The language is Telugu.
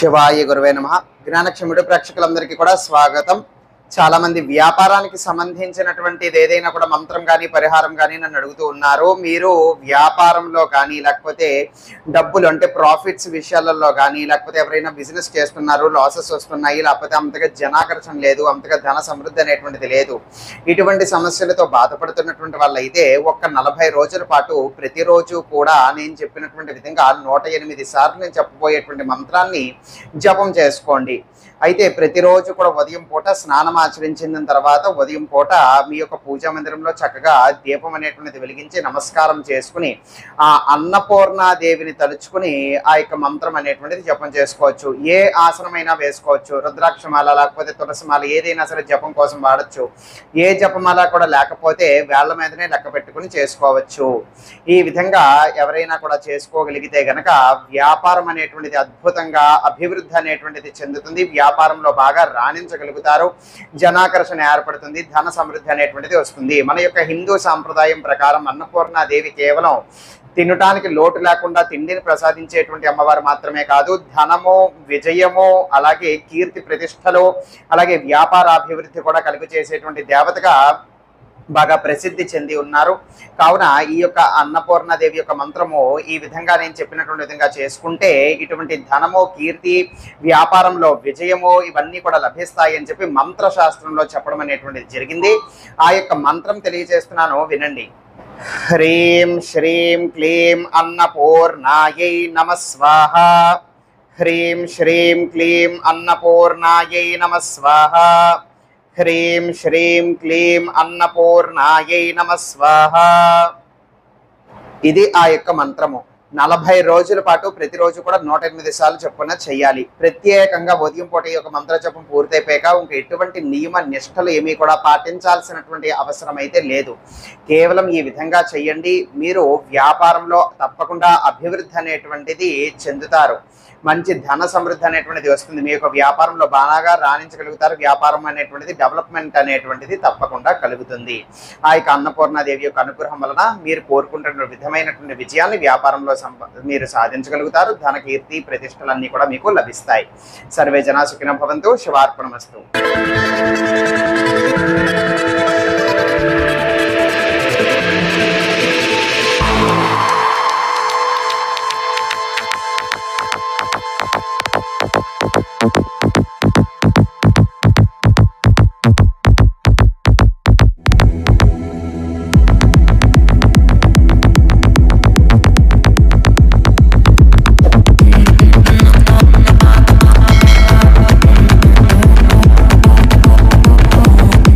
శివాయ గురువే నమః. జ్ఞానక్షముడు ప్రేక్షకులందరికీ కూడా స్వాగతం. చాలా మంది వ్యాపారానికి సంబంధించినటువంటిది ఏదైనా కూడా మంత్రం కానీ పరిహారం కానీ నన్ను అడుగుతూ ఉన్నారు. మీరు వ్యాపారంలో కానీ లేకపోతే డబ్బులు అంటే ప్రాఫిట్స్ విషయాలలో కానీ లేకపోతే ఎవరైనా బిజినెస్ చేస్తున్నారు, లాసెస్ వస్తున్నాయి, లేకపోతే అంతగా జనాకర్షణ లేదు, అంతగా ధన సమృద్ధి అనేటువంటిది లేదు, ఇటువంటి సమస్యలతో బాధపడుతున్నటువంటి వాళ్ళైతే ఒక్క 40 రోజుల పాటు ప్రతిరోజు కూడా నేను చెప్పినటువంటి విధంగా 108 సార్లు నేను చెప్పబోయేటువంటి మంత్రాన్ని జపం చేసుకోండి. అయితే ప్రతిరోజు కూడా ఉదయం పూట స్నానం ఆచరించిన తర్వాత ఉదయం పూట మీ యొక్క పూజా మందిరంలో చక్కగా దీపం అనేటువంటిది వెలిగించి నమస్కారం చేసుకుని ఆ అన్నపూర్ణాదేవిని తలుచుకుని ఆ యొక్క మంత్రం అనేటువంటిది జపం చేసుకోవచ్చు. ఏ ఆసనమైనా వేసుకోవచ్చు, రుద్రాక్షమాల లేకపోతే తులసిమాల ఏదైనా సరే జపం కోసం వాడచ్చు. ఏ జపమాల కూడా లేకపోతే వేళ్ల మీదనే లెక్క పెట్టుకుని చేసుకోవచ్చు. ఈ విధంగా ఎవరైనా కూడా చేసుకోగలిగితే గనక వ్యాపారం అనేటువంటిది అద్భుతంగా అభివృద్ధి అనేటువంటిది చెందుతుంది. వ్యాపారంలో బాగా రాణించగలుగుతారు, జనాకర్షణ ఏర్పడుతుంది, ధన సమృద్ధి అనేటువంటిది వస్తుంది. మన యొక్క హిందూ సాంప్రదాయం ప్రకారం అన్నపూర్ణాదేవి కేవలం తినటానికి లోటు లేకుండా తిండిని ప్రసాదించేటువంటి అమ్మవారు మాత్రమే కాదు, ధనము, విజయము, అలాగే కీర్తి ప్రతిష్టలు, అలాగే వ్యాపారాభివృద్ధి కూడా కలుగు చేసేటువంటి దేవతగా బాగా ప్రసిద్ధి చెంది ఉన్నారు. కావున ఈ యొక్క అన్నపూర్ణాదేవి యొక్క మంత్రము ఈ విధంగా నేను చెప్పినటువంటి విధంగా చేసుకుంటే ఇటువంటి ధనము, కీర్తి, వ్యాపారంలో విజయము ఇవన్నీ కూడా లభిస్తాయి అని చెప్పి మంత్రశాస్త్రంలో చెప్పడం అనేటువంటిది జరిగింది. ఆ యొక్క మంత్రం తెలియజేస్తున్నాను, వినండి. హ్రీం శ్రీం క్లీం అన్నపూర్ణాయై నమః స్వాహ. హ్రీం శ్రీం క్లీం అన్నపూర్ణాయై నమః స్వాహ. హ్రీం శ్రీం క్లీం అన్నపూర్ణాయై నమః స్వాహ. ఇది ఆ యొక్క మంత్రము. 40 రోజుల పాటు ప్రతిరోజు కూడా 108 సార్లు చెప్పుకున్న చెయ్యాలి. ప్రత్యేకంగా ఉదయం పూట ఈ యొక్క మంత్ర జపం పూర్తయిపోయాక ఇంక ఎటువంటి నియమ నిష్టలు ఏమీ కూడా పాటించాల్సినటువంటి అవసరం అయితే లేదు. కేవలం ఈ విధంగా చెయ్యండి. మీరు వ్యాపారంలో తప్పకుండా అభివృద్ధి అనేటువంటిది చెందుతారు. మంచి ధన సమృద్ధి అనేటువంటిది వస్తుంది. మీ యొక్క వ్యాపారంలో బాగా రాణించగలుగుతారు. వ్యాపారం అనేటువంటిది డెవలప్మెంట్ అనేటువంటిది తప్పకుండా కలుగుతుంది. ఆ యొక్క అన్నపూర్ణాదేవి యొక్క అనుగ్రహం వలన మీరు కోరుకుంటున్న విధమైనటువంటి విజయాన్ని వ్యాపారంలో మీరు సాధించగలుగుతారు. ధన, కీర్తి, ప్రతిష్టలన్నీ కూడా మీకు లభిస్తాయి. సర్వే జనా సుఖినో భవంతు. శివార్పణమస్తు.